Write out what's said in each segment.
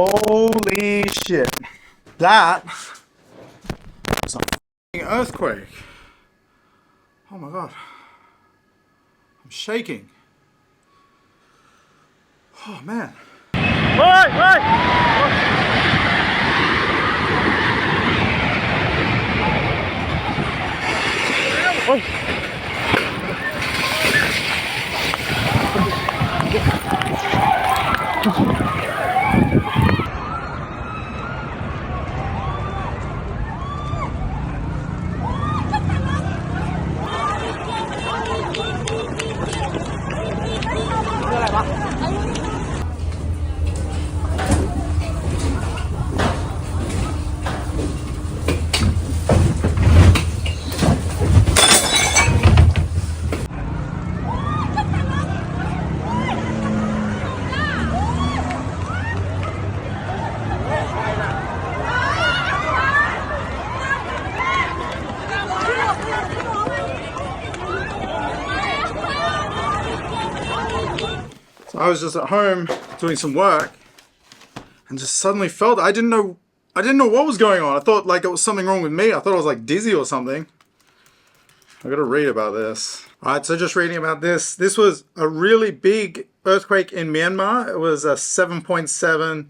Holy shit. That was a f***ing earthquake. Oh my god. I'm shaking. Oh man. Wait, wait! I was just at home doing some work and just suddenly felt I didn't know what was going on. I thought like it was something wrong with me. I thought I was like dizzy or something. I gotta read about this. Alright, so just reading about this. This was a really big earthquake in Myanmar. It was a 7.7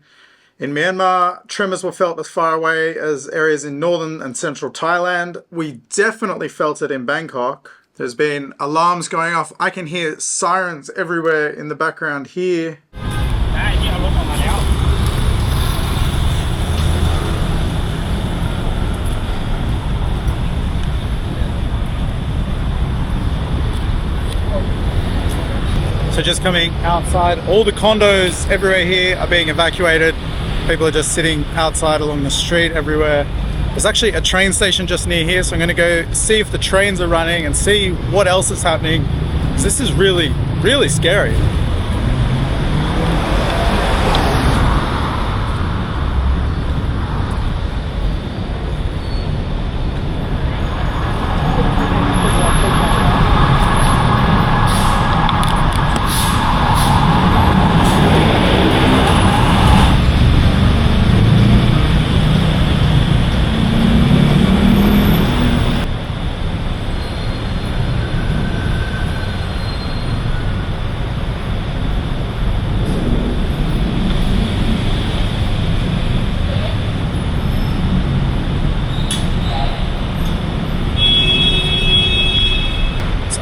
in Myanmar. Tremors were felt as far away as areas in northern and central Thailand. We definitely felt it in Bangkok. There's been alarms going off. I can hear sirens everywhere in the background here. So just coming outside, all the condos everywhere here are being evacuated. People are just sitting outside along the street everywhere. There's actually a train station just near here, so I'm going to go see if the trains are running and see what else is happening. This is really, really scary.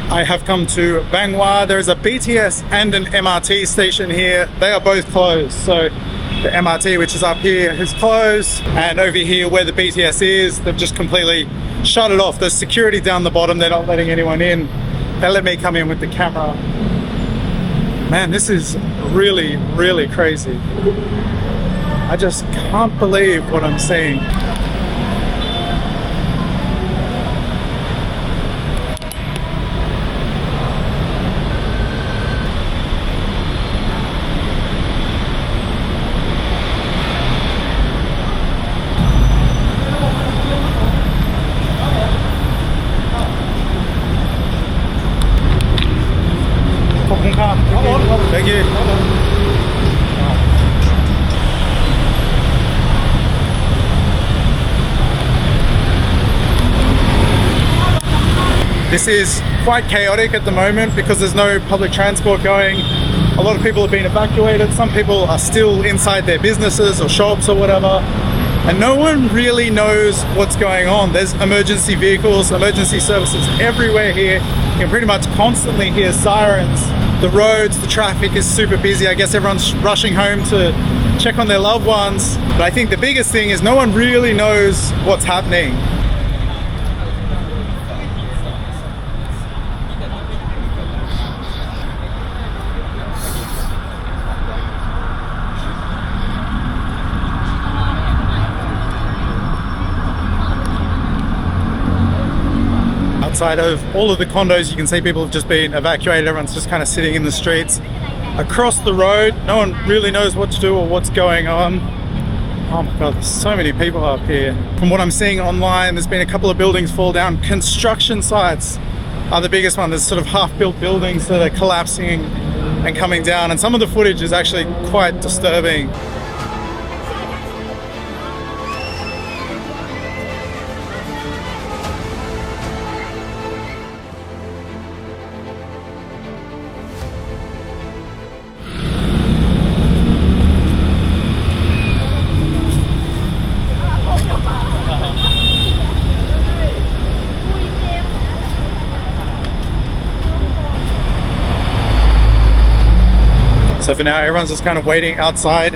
I have come to Bang Wah. There is a BTS and an MRT station here. They are both closed. So the MRT, which is up here, is closed. And over here where the BTS is, they've just completely shut it off. There's security down the bottom. They're not letting anyone in. They let me come in with the camera. Man, this is really, really crazy. I just can't believe what I'm seeing. Thank you. This is quite chaotic at the moment because there's no public transport going. A lot of people have been evacuated. Some people are still inside their businesses or shops or whatever. And no one really knows what's going on. There's emergency vehicles, emergency services everywhere here. You can pretty much constantly hear sirens. The roads, the traffic is super busy. I guess everyone's rushing home to check on their loved ones. But I think the biggest thing is no one really knows what's happening. Outside of all of the condos, you can see people have just been evacuated. Everyone's just kind of sitting in the streets. Across the road, no one really knows what to do or what's going on. Oh my god, there's so many people up here. From what I'm seeing online, there's been a couple of buildings fall down. Construction sites are the biggest one. There's sort of half-built buildings that are collapsing and coming down, and some of the footage is actually quite disturbing. So for now, everyone's just kind of waiting outside,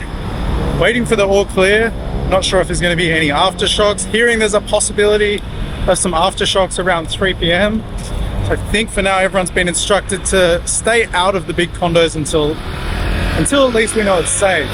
waiting for the all clear. Not sure if there's going to be any aftershocks. Hearing there's a possibility of some aftershocks around 3 p.m. So I think for now, everyone's been instructed to stay out of the big condos until at least we know it's safe.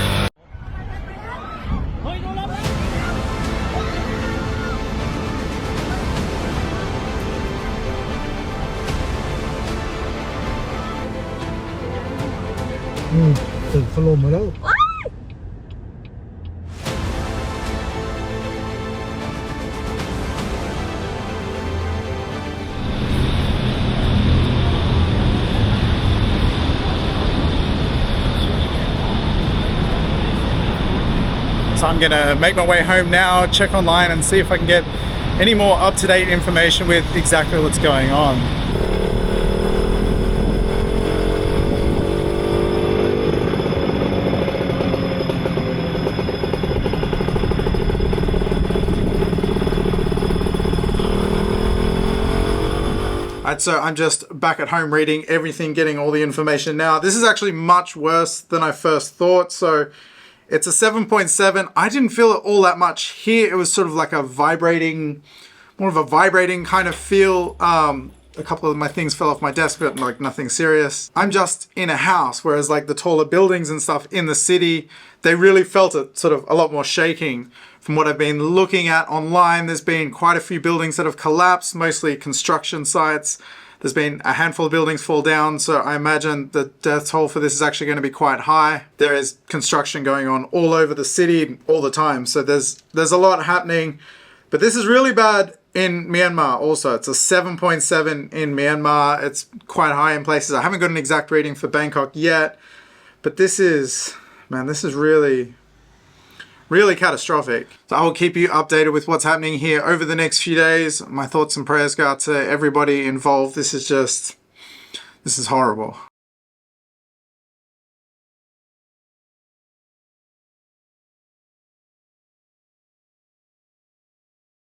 So I'm gonna make my way home now, check online and see if I can get any more up-to-date information with exactly what's going on. Alright, so I'm just back at home reading everything, getting all the information now. This is actually much worse than I first thought. So it's a 7.7. I didn't feel it all that much here. It was sort of like a vibrating, more of a vibrating kind of feel. A couple of my things fell off my desk, but like nothing serious. I'm just in a house, whereas like the taller buildings and stuff in the city, they really felt it sort of a lot more shaking. From what I've been looking at online, there's been quite a few buildings that have collapsed, mostly construction sites. There's been a handful of buildings fall down, so I imagine the death toll for this is actually going to be quite high. There is construction going on all over the city all the time, so there's a lot happening. But this is really bad in Myanmar also. It's a 7.7 in Myanmar. It's quite high in places. I haven't got an exact reading for Bangkok yet, but this is, man, this is really catastrophic. So I will keep you updated with what's happening here over the next few days. My thoughts and prayers go out to everybody involved. This is horrible.